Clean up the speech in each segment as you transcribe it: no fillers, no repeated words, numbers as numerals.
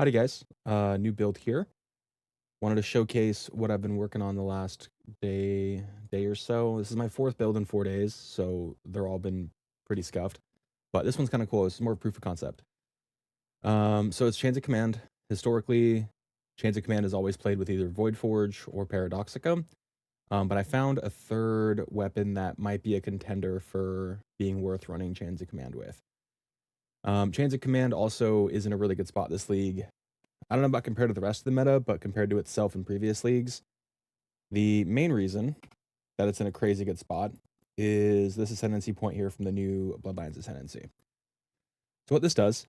Howdy guys, new build here. Wanted to showcase what I've been working on the last day or so. This is my fourth build in 4 days, so they're all been pretty scuffed. But this one's kind of cool. It's more proof of concept. So it's Chains of Command. Historically, Chains of Command is always played with either Void Forge or Paradoxica. But I found a third weapon that might be a contender for being worth running Chains of Command with. Chains of Command also is in a really good spot this league. I don't know about compared to the rest of the meta, but compared to itself in previous leagues, the main reason that it's in a crazy good spot is this ascendancy point here from the new Bloodlines ascendancy. So what this does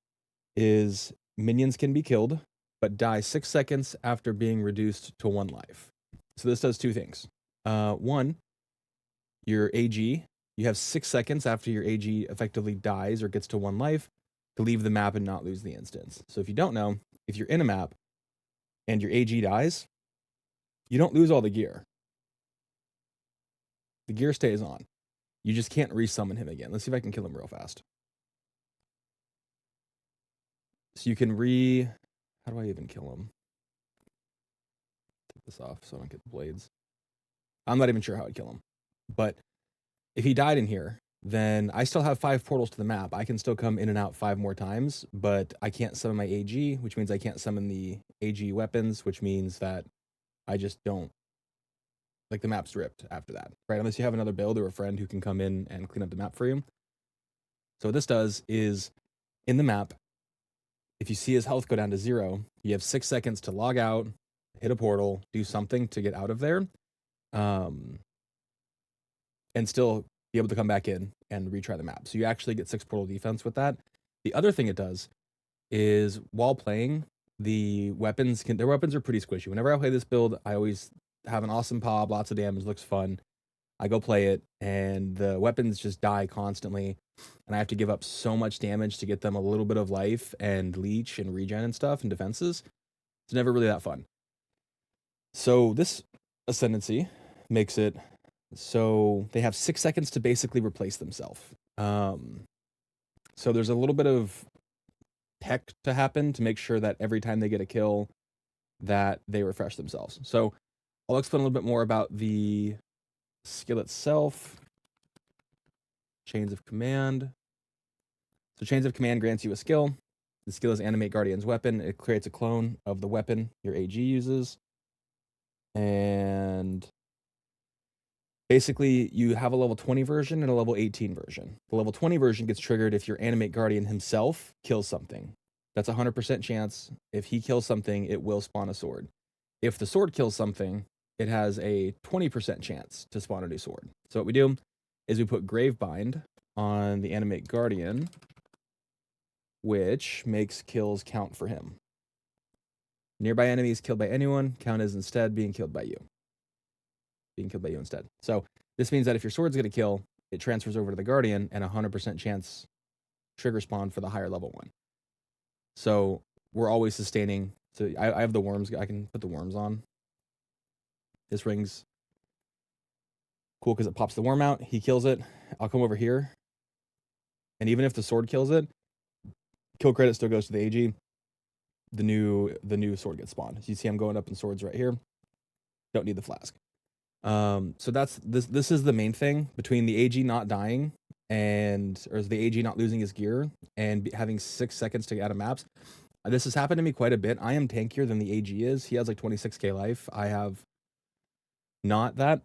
is minions can be killed, but die 6 seconds after being reduced to 1 life. So this does two things. One, your AG, you have 6 seconds after your AG effectively dies or gets to 1 life to leave the map and not lose the instance. So if you don't know, if you're in a map and your AG dies, you don't lose all the gear. The gear stays on. You just can't resummon him again. Let's see if I can kill him real fast. So you can how do I even kill him? Take this off so I don't get the blades. I'm not even sure how I'd kill him. But if he died in here, then I still have 5 portals to the map. I can still come in and out 5 more times, but I can't summon my AG, which means I can't summon the AG weapons, which means that I just don't, like, the map's ripped after that, right? Unless you have another build or a friend who can come in and clean up the map for you. So what this does is, in the map, if you see his health go down to 0, you have 6 seconds to log out, hit a portal, do something to get out of there, and still be able to come back in and retry the map. So you actually get 6 portal defense with that. The other thing it does is, while playing, their weapons are pretty squishy. Whenever I play this build, I always have an awesome pop, lots of damage, looks fun. I go play it, and the weapons just die constantly, and I have to give up so much damage to get them a little bit of life and leech and regen and stuff and defenses. It's never really that fun. So this ascendancy makes it so they have 6 seconds to basically replace themselves. So there's a little bit of tech to happen to make sure that every time they get a kill that they refresh themselves. So I'll explain a little bit more about the skill itself. Chains of Command. So Chains of Command grants you a skill. The skill is Animate Guardian's Weapon. It creates a clone of the weapon your AG uses. And basically, you have a level 20 version and a level 18 version. The level 20 version gets triggered if your Animate Guardian himself kills something. That's a 100% chance. If he kills something, it will spawn a sword. If the sword kills something, it has a 20% chance to spawn a new sword. So what we do is we put Gravebind on the Animate Guardian, which makes kills count for him. Nearby enemies killed by anyone count as instead being killed by you. Being killed by you instead. So this means that if your sword's going to kill, it transfers over to the Guardian, and 100% chance trigger spawn for the higher level one. So we're always sustaining. So I have the worms. I can put the worms on. This ring's cool because it pops the worm out. He kills it. I'll come over here. And even if the sword kills it, kill credit still goes to the AG. The new sword gets spawned. So you see I'm going up in swords right here. Don't need the flask. So that's this is the main thing between the AG not dying or the AG not losing his gear and having 6 seconds to get out of maps. This has happened to me quite a bit. I am tankier than the AG is. He has like 26k life. I have not that.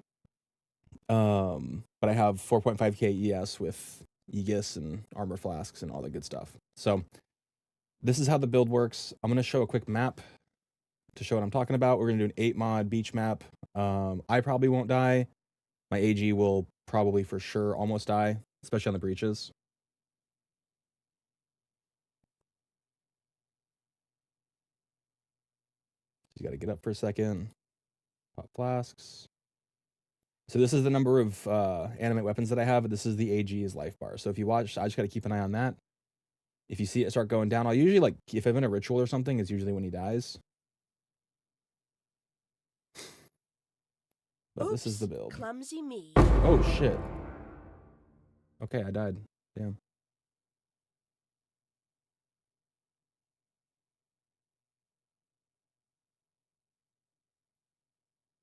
But I have 4.5k ES with Aegis and armor flasks and all that good stuff. So this is how the build works. I'm going to show a quick map to show what I'm talking about. We're going to do an 8 mod beach map. I probably won't die. My AG will probably for sure almost die, especially on the breaches. You got to get up for a second. Pop flasks. So this is the number of animate weapons that I have. This is the AG's life bar. So if you watch, I just got to keep an eye on that. If you see it start going down, I'll usually, like, if I'm in a ritual or something, it's usually when he dies. But oops, this is the build. Clumsy me. Oh, shit. Okay, I died. Damn.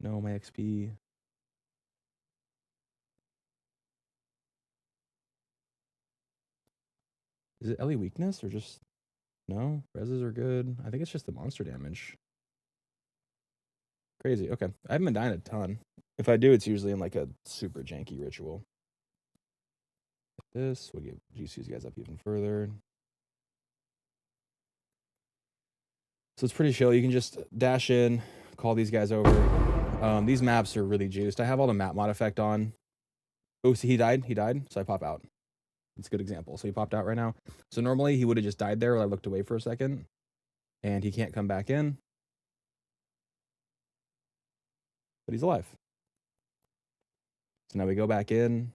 No, my XP. Is it LE weakness or just... No, reses are good. I think it's just the monster damage. Crazy. Okay. I haven't been dying a ton. If I do, it's usually in like a super janky ritual. Like this will get juice these guys up even further. So it's pretty chill. You can just dash in, call these guys over. These maps are really juiced. I have all the map mod effect on. Oh, see, he died. He died. So I pop out. It's a good example. So he popped out right now. So normally he would have just died there while I looked away for a second. And he can't come back in. But he's alive. So now we go back in.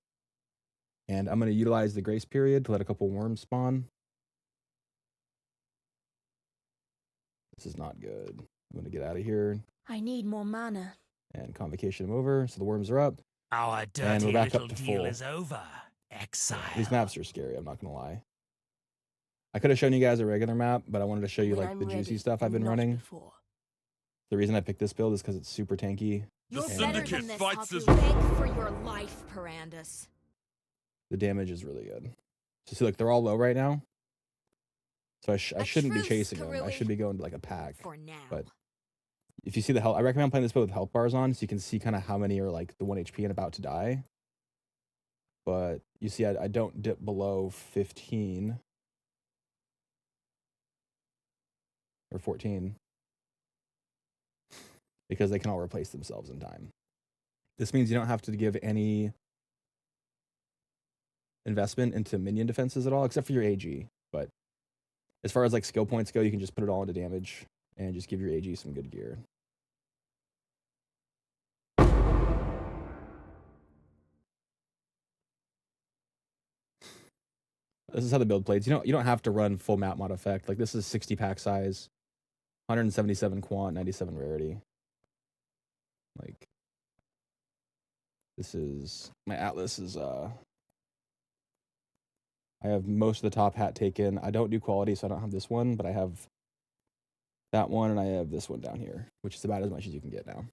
And I'm going to utilize the grace period to let a couple worms spawn. This is not good. I'm going to get out of here. I need more mana. And convocation them over. So the worms are up. Our dirty and we're back little up to deal full. is over. Exile. These maps are scary, I'm not going to lie. I could have shown you guys a regular map, but I wanted to show you like the juicy stuff I've been running. Before. The reason I picked this build is because it's super tanky. You're and better than this. I'll beg for your life, Perandus. The damage is really good. So see, look, they're all low right now. So I shouldn't be chasing them. I should be going to like a pack. For now. But if you see the health, I recommend playing this build with health bars on, so you can see kind of how many are like the 1 HP and about to die. But you see, I don't dip below 15 or 14 because they can all replace themselves in time. This means you don't have to give any investment into minion defenses at all, except for your AG. But as far as like skill points go, you can just put it all into damage and just give your AG some good gear. This is how the build plays. You don't have to run full map mod effect. Like this is 60 pack size, 177 quant, 97 rarity. Like this is my Atlas is I have most of the top hat taken. I don't do quality, so I don't have this one, but I have that one and I have this one down here, which is about as much as you can get now.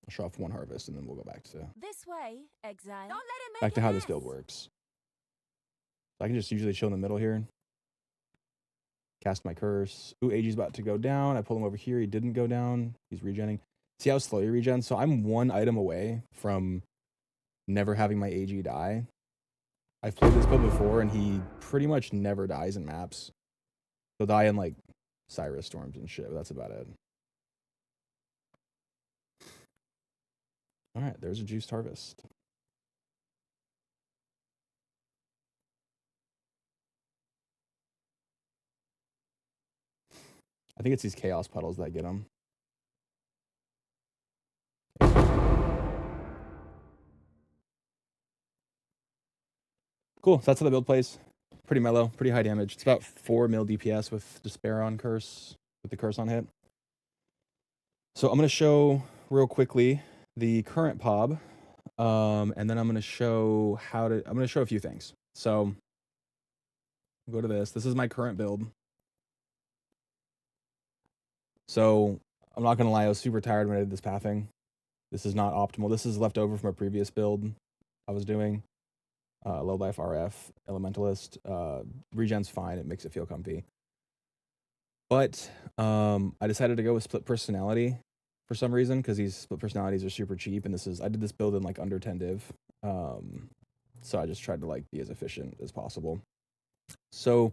I'll show off one harvest and then we'll go back to This way, exile. Don't let him make back to how this build works. I can just usually chill in the middle here. Cast my curse. Ooh, AG's about to go down. I pull him over here. He didn't go down. He's regenning. See how slow he regens? So I'm one item away from never having my AG die. I've played this build before and he pretty much never dies in maps. He'll die in like Cyrus storms and shit, but that's about it. All right, there's a juiced harvest. I think it's these chaos puddles that get them. Cool, so that's how the build plays. Pretty mellow, pretty high damage. It's about 4 mil DPS with Despair on curse, with the curse on hit. So I'm going to show real quickly the current POB, and then I'm going to show I'm going to show a few things. So go to this. This is my current build. So I'm not going to lie, I was super tired when I did this pathing. This is not optimal. This is left over from a previous build I was doing. Low life RF, Elementalist. Regen's fine. It makes it feel comfy. But I decided to go with split personality for some reason because these split personalities are super cheap. And I did this build in like under 10 div. So I just tried to like be as efficient as possible. So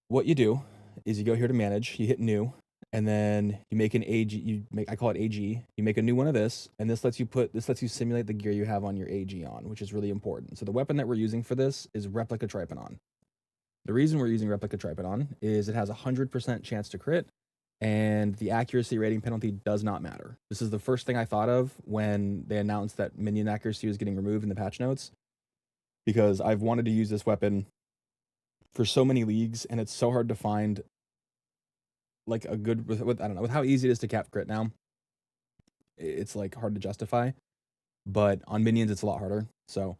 what you do is you go here to manage, you hit new, and then you make an AG, I call it AG. You make a new one of this, and this lets you simulate the gear you have on your AG on, which is really important. So the weapon that we're using for this is Replica Tripodon. The reason we're using Replica Tripodon is it has a 100% chance to crit, and the accuracy rating penalty does not matter. This is the first thing I thought of when they announced that minion accuracy was getting removed in the patch notes, because I've wanted to use this weapon for so many leagues, and it's so hard to find like a good with I don't know, with how easy it is to cap crit now. It's like hard to justify, but on minions it's a lot harder. So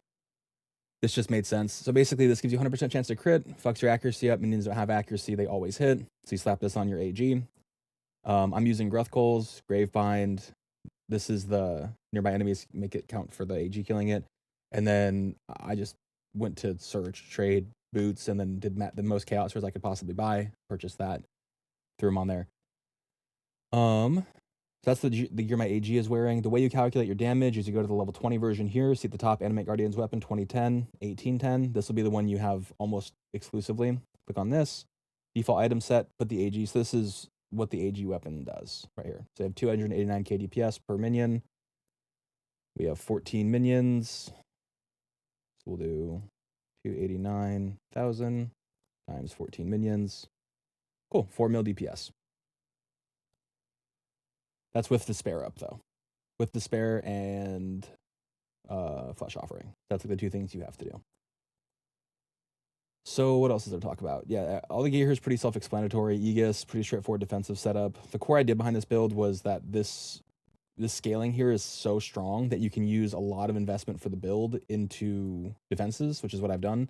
this just made sense. So basically, this gives you 100% chance to crit, fucks your accuracy up. Minions don't have accuracy, they always hit. So you slap this on your AG. I'm using Gruthcoals, Gravebind. This is the nearby enemies, make it count for the AG killing it. And then I just went to search, trade, boots, and then did the most chaos rares I could possibly buy. Purchased that, threw them on there. So that's the gear my AG is wearing. The way you calculate your damage is you go to the level 20 version here. See at the top, Animate Guardian's Weapon 2010, 1810. This will be the one you have almost exclusively. Click on this. Default item set, put the AG. So this is what the AG weapon does right here. So I have 289k DPS per minion. We have 14 minions. So we'll do 289,000 times 14 minions. Cool, 4 mil DPS. That's with the spare up, though. With the spare and flesh offering. That's like the two things you have to do. So what else is there to talk about? Yeah, all the gear here is pretty self-explanatory. Aegis, pretty straightforward defensive setup. The core idea behind this build was that this scaling here is so strong that you can use a lot of investment for the build into defenses, which is what I've done.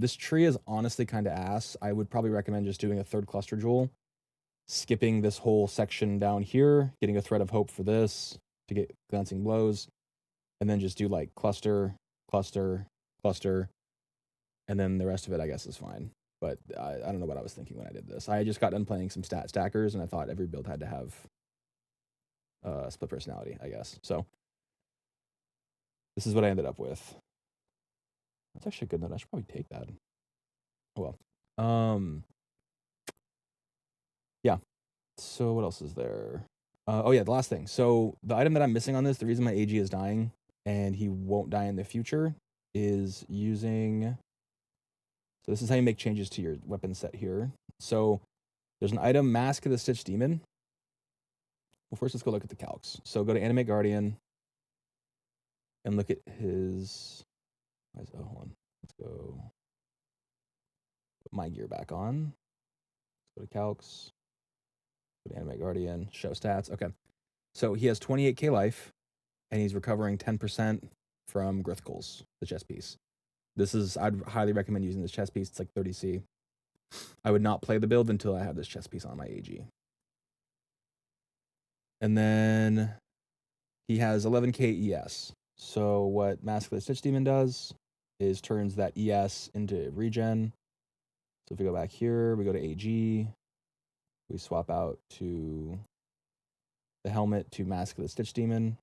This tree is honestly kind of ass. I would probably recommend just doing a third cluster jewel, skipping this whole section down here, getting a thread of hope for this to get glancing blows, and then just do like cluster, cluster, cluster, and then the rest of it I guess is fine. But I don't know what I was thinking when I did this. I just got done playing some stat stackers, and I thought every build had to have split personality, I guess. So this is what I ended up with. That's actually a good note. I should probably take that. Oh well. Yeah. So what else is there? Oh yeah, the last thing. So the item that I'm missing on this, the reason my AG is dying and he won't die in the future, is using. So this is how you make changes to your weapon set here. So there's an item, Mask of the Stitch Demon. Well, first let's go look at the calcs. So go to Animate Guardian and look at his. Oh, hold on. Let's go. Put my gear back on. Let's go to calcs. Go to Animate Guardian. Show stats. Okay. So he has 28k life, and he's recovering 10% from Gruthcoals, the chest piece. I'd highly recommend using this chest piece. It's like 30C. I would not play the build until I have this chest piece on my AG. And then he has 11k ES. So what Mask of the Stitch Demon does is turns that ES into regen. So if we go back here, we go to AG, we swap out to the helmet to Mask of the Stitch Demon,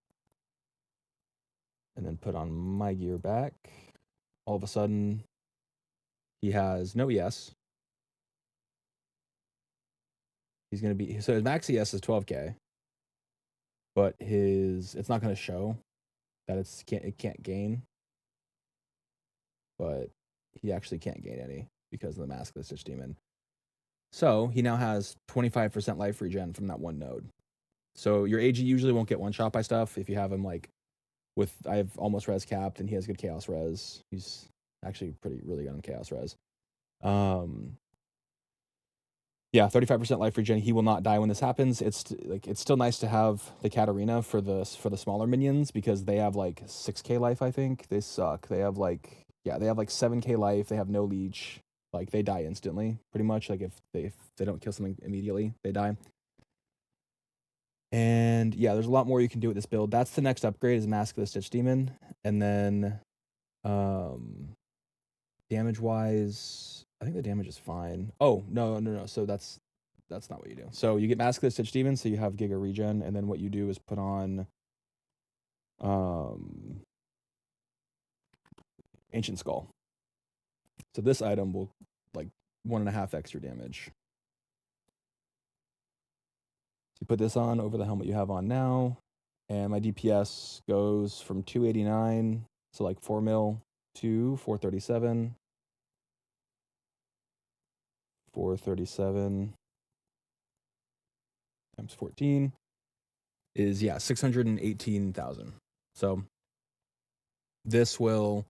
and then put on my gear back. All of a sudden, he has no ES. He's going to be, so his max ES is 12k, but it's not going to show that it can't gain, but he actually can't gain any because of the Mask of the Stitch Demon. So he now has 25% life regen from that one node. So your AG usually won't get one shot by stuff if you have him like I have almost res capped and he has good chaos res. He's actually really good on chaos res. Yeah, 35% life regen. He will not die when this happens. It's still nice to have the Katarina for the smaller minions because they have like 6k life, I think. They suck. They have like 7k life. They have no leech. Like they die instantly, pretty much. Like if they don't kill something immediately, they die. And yeah, there's a lot more you can do with this build. That's the next upgrade, is Mask of the Stitch Demon. And then damage wise, I think the damage is fine. Oh, no. So that's not what you do. So you get Mask of the Stitch Demon, so you have Giga Regen, and then what you do is put on Ancient Skull. So this item will like 1.5 extra damage. So you put this on over the helmet you have on now, and my DPS goes from 289, so like 4 mil, to 437. 437 times 14 is 618,000. So this will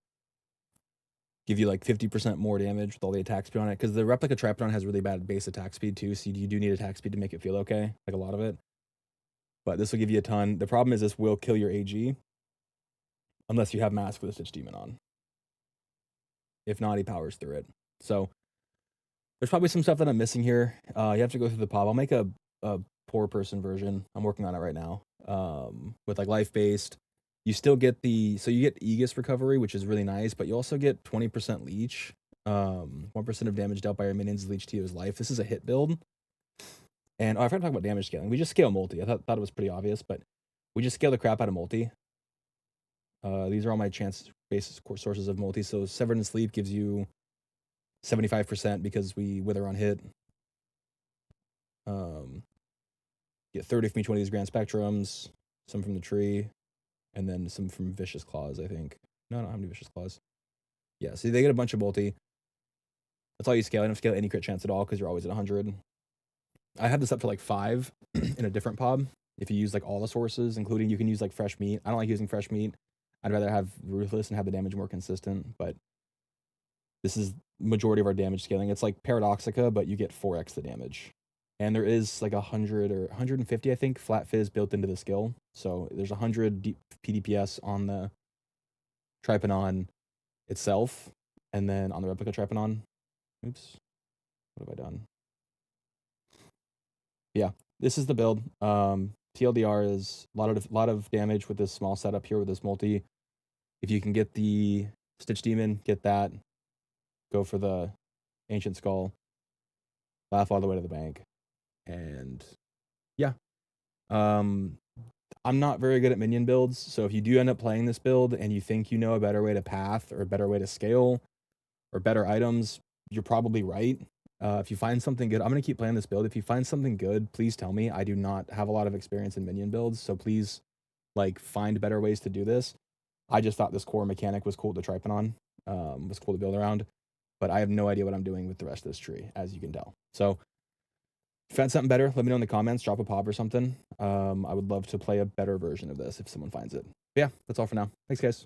give you like 50% more damage with all the attack speed on it, because the replica Trapdown has really bad base attack speed too, so you do need attack speed to make it feel okay, like a lot of it. But this will give you a ton. The problem is this will kill your AG unless you have Mask with a Stitch Demon on. If not, he powers through it. So there's probably some stuff that I'm missing here. You have to go through the pop. I'll make a poor person version. I'm working on it right now. With like life based. You still get so you get Aegis recovery, which is really nice, but you also get 20% leech. 1% of damage dealt by your minions is leech to you as life. This is a hit build. And I forgot to talk about damage scaling. We just scale multi. I thought it was pretty obvious, but we just scale the crap out of multi. These are all my chance basis sources of multi. So Severed and Sleep gives you 75% because we wither on hit. Get 30 from each one of these grand spectrums, some from the tree, and then some from Vicious Claws, I think. No, I don't have any Vicious Claws. Yeah, so they get a bunch of multi. That's all you scale. I don't scale any crit chance at all because you're always at 100. I have this up to like 5 in a different pub. If you use like all the sources, including you can use like fresh meat. I don't like using fresh meat. I'd rather have Ruthless and have the damage more consistent, but this is majority of our damage scaling. It's like Paradoxica, but you get 4x the damage. And there is like 100 or 150, I think, flat fizz built into the skill. So there's 100 PDPS on the Trypanon itself, and then on the replica Trypanon. Oops, what have I done? Yeah, this is the build. TLDR is a lot of damage with this small setup here with this multi. If you can get the Stitch Demon, get that. Go for the Ancient Skull. Laugh all the way to the bank. And yeah. I'm not very good at minion builds, so if you do end up playing this build and you think you know a better way to path or a better way to scale or better items, you're probably right. If you find something good, I'm going to keep playing this build. If you find something good, please tell me. I do not have a lot of experience in minion builds, so please like find better ways to do this. I just thought this core mechanic was cool to Trypanon, was cool to build around, but I have no idea what I'm doing with the rest of this tree, as you can tell. So if you find something better, let me know in the comments, drop a pop or something. I would love to play a better version of this if someone finds it. But yeah, that's all for now. Thanks, guys.